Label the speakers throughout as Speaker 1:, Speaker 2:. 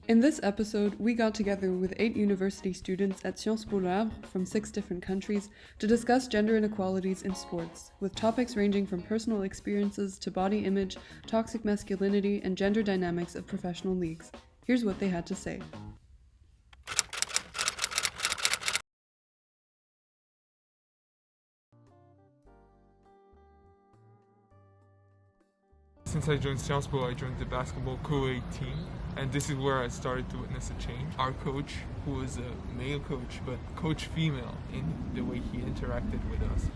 Speaker 1: In this episode, we got together with 8 university students at Sciences Po Le Havre from 6 different countries to discuss gender inequalities in sports, with topics ranging from personal experiences to body image, toxic masculinity, and gender dynamics of professional leagues. Here's what they had to say.
Speaker 2: Since I joined Sciences Po, I joined the basketball co-ed team, and this is where I started to witness a change. Our coach, who was a male coach, but coach female in the way he interacted with us,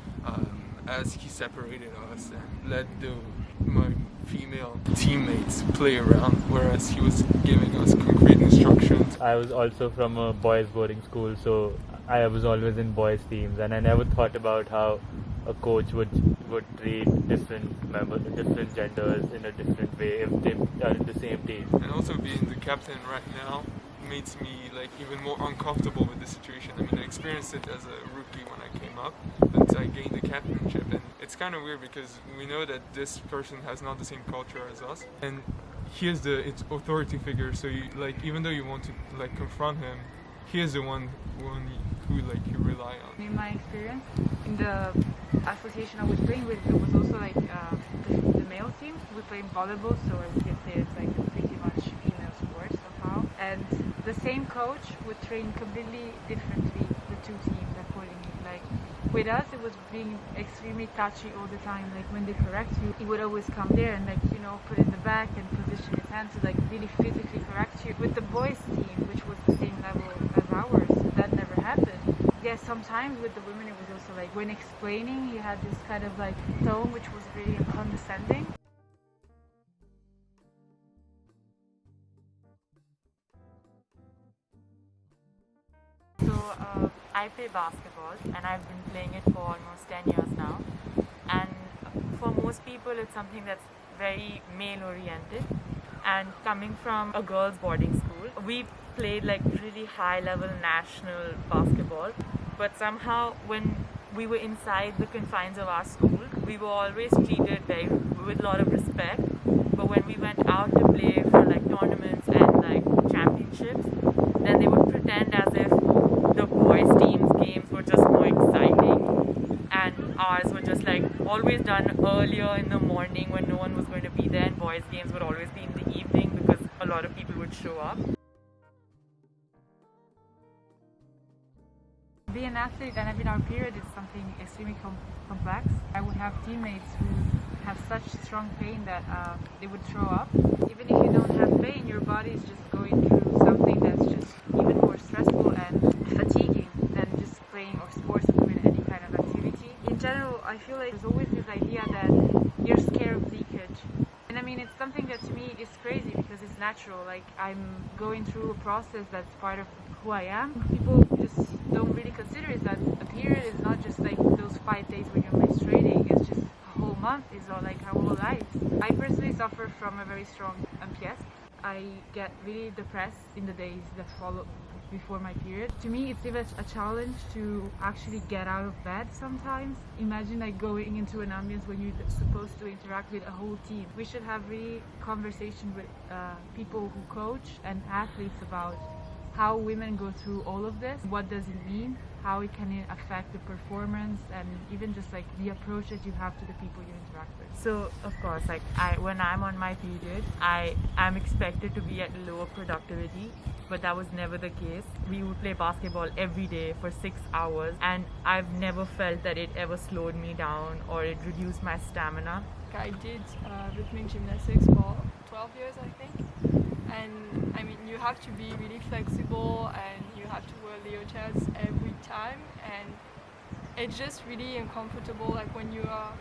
Speaker 2: as he separated us and let my female teammates play around, whereas he was giving us concrete instructions.
Speaker 3: I was also from a boys' boarding school, so I was always in boys' teams, and I never thought about how a coach would treat different genders in a different way if they are in the same team.
Speaker 2: And also being the captain right now makes me even more uncomfortable with the situation. I mean, I experienced it as a rookie when I came up, but I gained the captainship, and it's kind of weird because we know that this person has not the same culture as us, and he is its authority figure. So even though you want to confront him, he is the one who you rely on.
Speaker 4: In my experience, in the association I was playing with, it was also the male team. We played volleyball, so we can say it's pretty much female sport somehow. And the same coach would train completely differently the two teams accordingly. With us, it was being extremely touchy all the time. When they correct you, he would always come there and put in the back and position his hand to really physically correct you. With the boys team, which was the same level as ours, that never happened. Yes, sometimes with the women it was also when explaining, he had this kind of tone which was really condescending.
Speaker 5: So I play basketball and I've been playing it for almost 10 years now, and for most people it's something that's very male oriented, and coming from a girls boarding school, we played really high level national basketball, but somehow when we were inside the confines of our school, we were always treated with a lot of respect. But when we went out to play for tournaments and championships, then they would pretend as if the boys team's games were just more exciting and ours were just always done earlier in the morning when no one was going to be there, and boys games would always be in the evening because a lot of people would show up.
Speaker 4: Being an athlete and our period is something extremely complex. I would have teammates who have such strong pain that they would throw up. Even if you don't have pain, your body is just going through something that's just even more stressful and fatiguing than just playing or sports or doing any kind of activity. In general, I feel there's always this idea that you're scared of leakage. And it's something that to me is crazy because it's natural. I'm going through a process that's part of who I am. People just don't really consider is that a period is not just those 5 days when you're menstruating. It's just a whole month. It's all our whole lives. I personally suffer from a very strong MPS. I get really depressed in the days that follow before my period. To me, it's even a challenge to actually get out of bed sometimes. Imagine going into an ambience when you're supposed to interact with a whole team. We should have really conversation with people who coach and athletes about how women go through all of this, what does it mean, how it can affect the performance, and even just the approach that you have to the people you interact with.
Speaker 5: So of course, when I'm on my period, I'm expected to be at lower productivity, but that was never the case. We would play basketball every day for 6 hours, and I've never felt that it ever slowed me down or it reduced my stamina.
Speaker 6: I did rhythmic gymnastics for 12 years, I think. And you have to be really flexible and you have to wear leotards every time, and it's just really uncomfortable when you are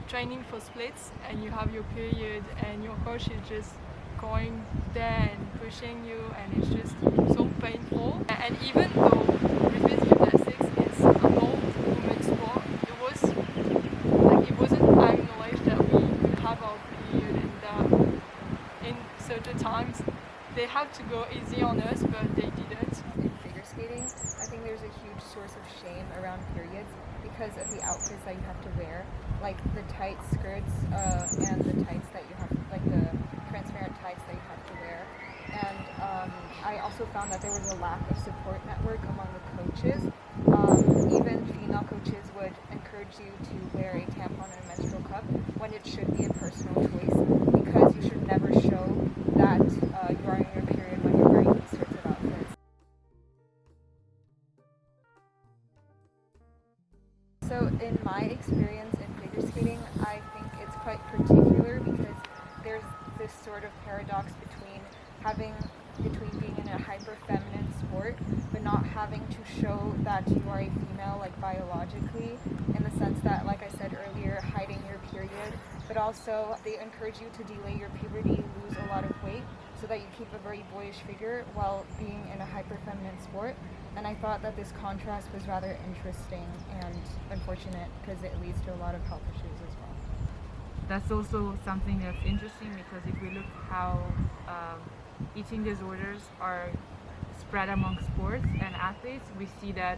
Speaker 6: training for splits and you have your period and your coach is just going there and pushing you, and it's just so painful. And even though rhythmic gymnastics is an old women's sport, it wasn't acknowledged that we could have our period, and that in certain times they had to go easy on us, but they didn't.
Speaker 7: In figure skating, I think there's a huge source of shame around periods because of the outfits that you have to wear, the tight skirts and the tights that you have, the transparent tights that you have to wear. And I also found that there was a lack of support network among the coaches. Even female coaches would encourage you to wear a tampon and a menstrual cup when it should be a personal choice, because you should never show that you are in your period when you're wearing these sorts of outfits. So in my experience in figure skating, I think it's quite particular because there's this sort of paradox between being in a hyper feminine sport but not having to show that you are a female, like biologically, in the sense that, like I said earlier, hiding your period, but also they encourage you to delay your puberty, lose a lot of weight so that you keep a very boyish figure while being in a hyper feminine sport. And I thought that this contrast was rather interesting and unfortunate because it leads to a lot of health issues as well.
Speaker 4: That's also something that's interesting, because if we look how eating disorders are spread among sports and athletes, we see that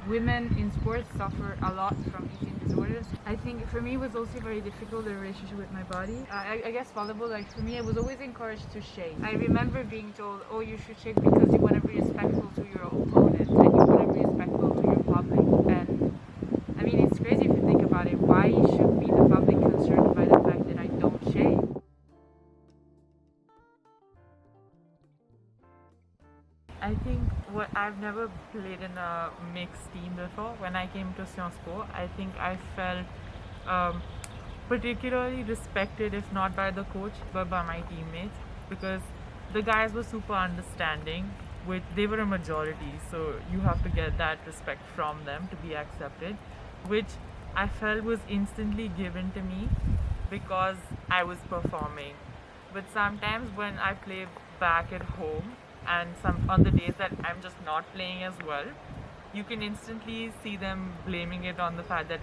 Speaker 4: women in sports suffer a lot from eating disorders. I think for me it was also very difficult, the relationship with my body. I guess volleyball, like for me, I was always encouraged to shake. I remember being told, oh, you should shake because you want to be respectful to your opponent and you want to be respectful to your public. And I mean, it's crazy if you think about it. Why should be the public concerned by the fact that I don't shake?
Speaker 5: I think I've never played in a mixed team before. When I came to Sciences Po, I think I felt particularly respected, if not by the coach, but by my teammates, because the guys were super understanding. They were a majority, so you have to get that respect from them to be accepted, which I felt was instantly given to me because I was performing. But sometimes when I play back at home, and some on the days that I'm just not playing as well, you can instantly see them blaming it on the fact that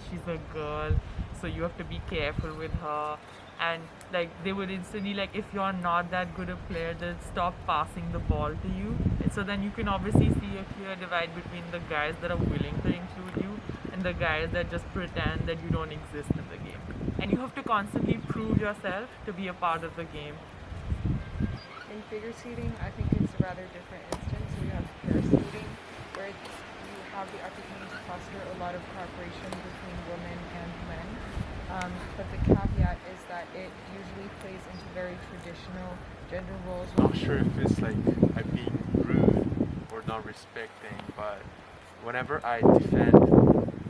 Speaker 5: she's a girl, so you have to be careful with her. And like they would instantly, like, if you're not that good a player, they'll stop passing the ball to you. And so then you can obviously see a clear divide between the guys that are willing to include you and the guys that just pretend that you don't exist in the game. And you have to constantly prove yourself to be a part of the game.
Speaker 7: In figure skating, I think it's a rather different instance. So you have pair skating, where you have the opportunity to foster a lot of cooperation between women and men. But the caveat is that it usually plays into very traditional gender roles.
Speaker 8: Not sure if it's like I'm being rude or not respecting, but whenever I defend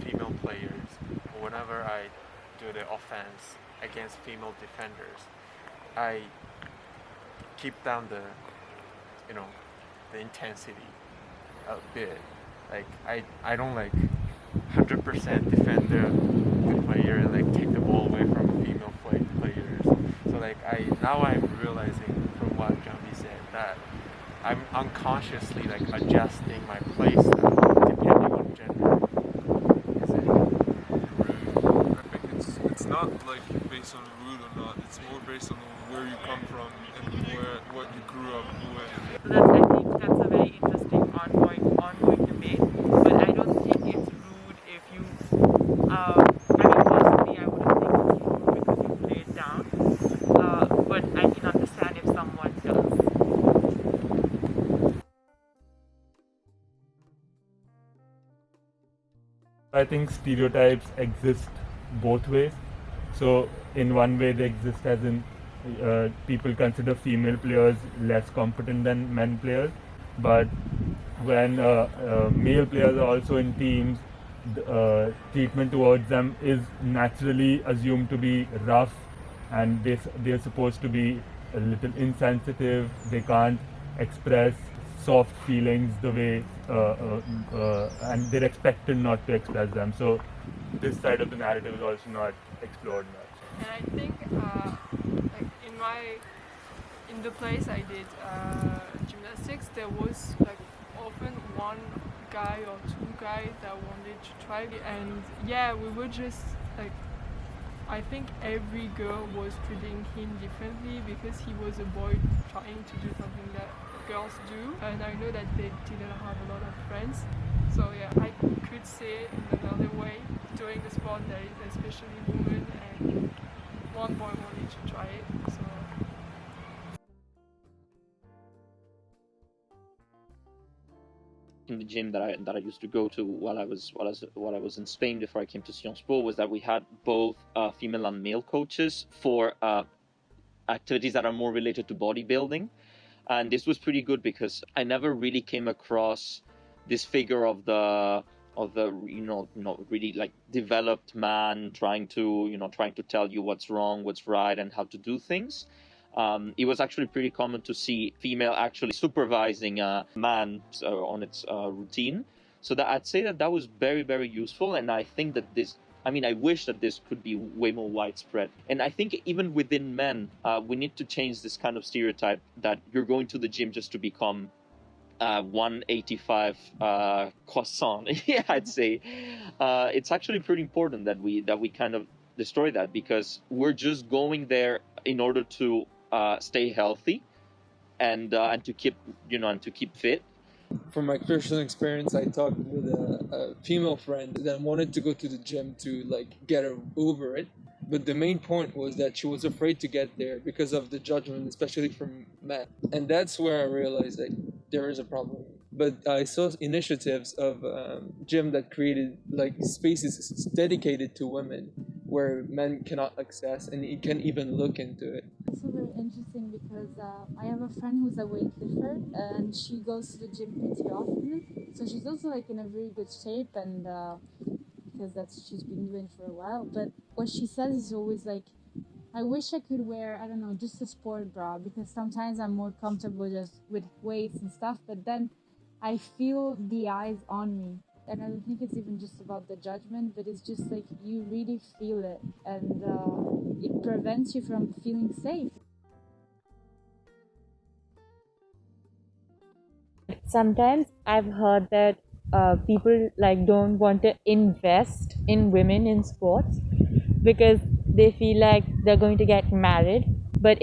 Speaker 8: female players, or whenever I do the offense against female defenders, I keep down the intensity a bit. Like I don't like 100% defend the player and like take the ball away from female players. So like I'm realizing from what Jambi said that I'm unconsciously like adjusting my play style depending on gender. Is it rude?
Speaker 2: I think it's not like based on rude or not. It's more based on where you come from and what you grew up with.
Speaker 5: So I think that's a very interesting ongoing debate. But I don't think it's rude if you. I mean, personally, I wouldn't think it's rude because you play it down. But I can understand if someone does.
Speaker 3: I think stereotypes exist both ways. So in one way they exist as in people consider female players less competent than men players, but when male players are also in teams, treatment towards them is naturally assumed to be rough, and they're supposed to be a little insensitive. They can't express soft feelings the way and they're expected not to express them. So this side of the narrative is also not explored much.
Speaker 6: And I think like in the place I did gymnastics, there was like often one guy or two guys that wanted to try it, and yeah, we were just like, I think every girl was treating him differently because he was a boy trying to do something that girls do, and I know that they didn't have a lot of friends. So yeah, I could say in another way, during the sport there is especially women, and one boy wanted to try it. So
Speaker 9: in the gym that I used to go to while I was in Spain before I came to Sciences Po was that we had both female and male coaches for activities that are more related to bodybuilding, and this was pretty good because I never really came across this figure of the really like developed man trying to tell you what's wrong, what's right, and how to do things. It was actually pretty common to see female actually supervising a man on its routine. So that I'd say that was very, very useful, and I think that I wish that this could be way more widespread. And I think even within men, we need to change this kind of stereotype that you're going to the gym just to become 185 croissant. Yeah, I'd say it's actually pretty important that we kind of destroy that, because we're just going there in order to stay healthy and to keep fit.
Speaker 2: From my personal experience, I talked with a female friend that wanted to go to the gym to like get her over it, but the main point was that she was afraid to get there because of the judgment, especially from men. And that's where I realized that there is a problem. But I saw initiatives of gym that created like spaces dedicated to women where men cannot access, and you can even look into it.
Speaker 10: Also very interesting because I have a friend who's a weightlifter and she goes to the gym pretty often. So she's also like in a very good shape, and because that's she's been doing for a while. But what she says is always like, I wish I could wear, I don't know, just a sport bra, because sometimes I'm more comfortable just with weights and stuff, but then I feel the eyes on me. And I don't think it's even just about the judgment, but it's just like you really feel it, and it prevents you from feeling safe.
Speaker 5: Sometimes I've heard that people like don't want to invest in women in sports because they feel like they're going to get married. But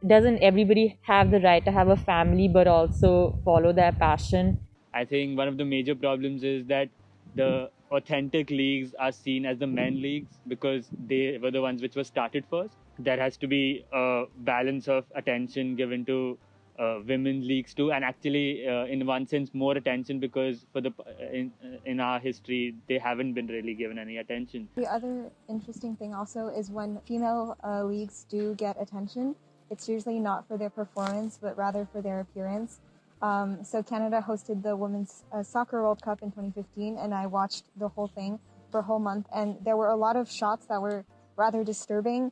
Speaker 5: doesn't everybody have the right to have a family but also follow their passion?
Speaker 3: I think one of the major problems is that the authentic leagues are seen as the men leagues because they were the ones which were started first. There has to be a balance of attention given to women's leagues too, and actually, in one sense, more attention because in our history they haven't been really given any attention.
Speaker 7: The other interesting thing also is when female leagues do get attention, it's usually not for their performance, but rather for their appearance. So Canada hosted the Women's Soccer World Cup in 2015, and I watched the whole thing for a whole month, and there were a lot of shots that were rather disturbing.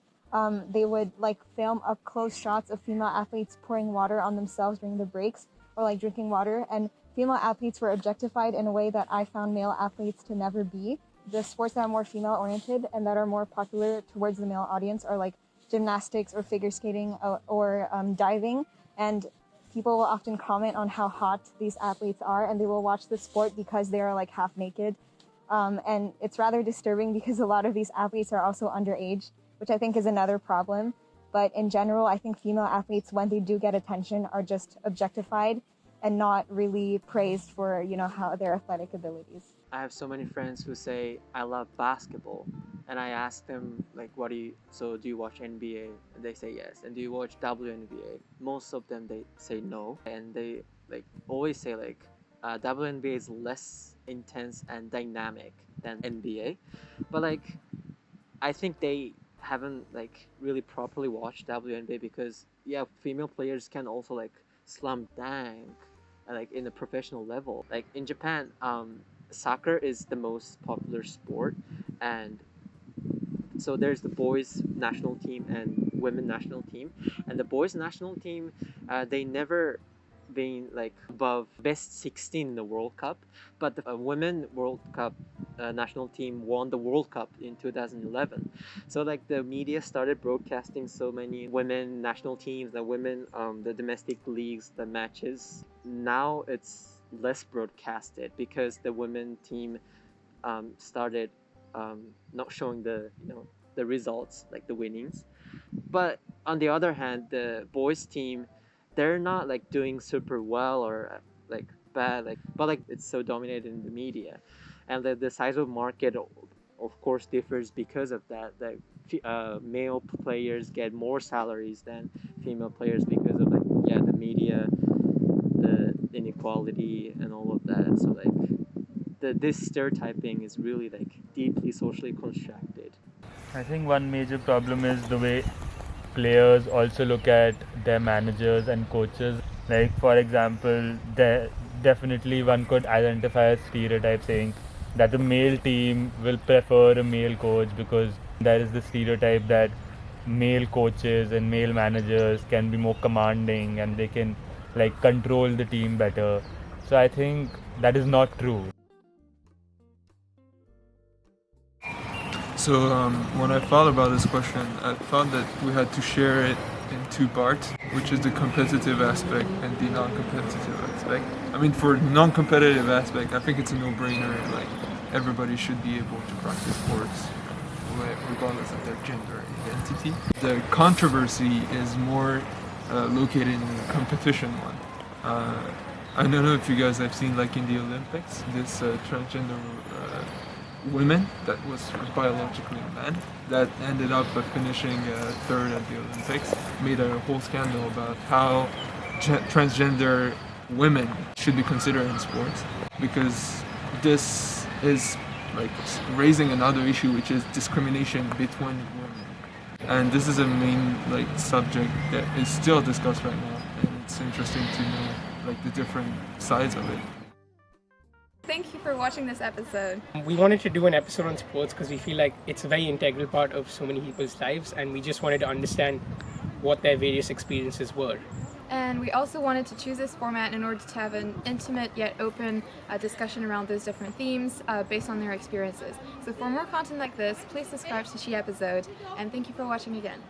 Speaker 7: They would like film up close shots of female athletes pouring water on themselves during the breaks, or like drinking water, and female athletes were objectified in a way that I found male athletes to never be. The sports that are more female oriented and that are more popular towards the male audience are like gymnastics or figure skating or diving, and people will often comment on how hot these athletes are, and they will watch the sport because they are like half naked. And it's rather disturbing because a lot of these athletes are also underage, which I think is another problem. But in general, I think female athletes, when they do get attention, are just objectified and not really praised for, how their athletic abilities.
Speaker 11: I have so many friends who say, I love basketball. And I ask them, like, do you watch NBA? And they say yes. And do you watch WNBA? Most of them, they say no. And they, always say, WNBA is less intense and dynamic than NBA. But, I think they haven't, really properly watched WNBA because, female players can also, slam dunk, in a professional level. In Japan, soccer is the most popular sport, and so there's the boys national team and women national team, and the boys national team, they never been above best 16 in the World Cup, but the women World Cup national team won the World Cup in 2011. So the media started broadcasting so many women national teams, the domestic leagues, the matches. Now it's less broadcasted because the women team started not showing the results, the winnings. But on the other hand, the boys team, they're not doing super well or bad, but it's so dominated in the media, and the size of market of course differs because of that. Male players get more salaries than female players because of the media, the inequality and all of that. So like this stereotyping is really like deeply socially constructed.
Speaker 3: I think one major problem is the way players also look at their managers and coaches. Like, for example, definitely one could identify a stereotype saying that the male team will prefer a male coach because there is the stereotype that male coaches and male managers can be more commanding and they can like control the team better. So I think that is not true.
Speaker 2: So when I thought about this question, I thought that we had to share it in two parts, which is the competitive aspect and the non-competitive aspect. I mean, for non-competitive aspect, I think it's a no-brainer. Like, everybody should be able to practice sports, regardless of their gender identity. The controversy is more located in the competition one. I don't know if you guys have seen, like in the Olympics, this transgender women that was biologically a man that ended up finishing third at the Olympics, made a whole scandal about how transgender women should be considered in sports, because this is like raising another issue, which is discrimination between women, and this is a main like subject that is still discussed right now, and it's interesting to know like the different sides of it.
Speaker 12: Thank you for watching this episode.
Speaker 13: We wanted to do an episode on sports because we feel like it's a very integral part of so many people's lives, and we just wanted to understand what their various experiences were.
Speaker 12: And we also wanted to choose this format in order to have an intimate yet open discussion around those different themes based on their experiences. So for more content like this, please subscribe to S2EP8, and thank you for watching again.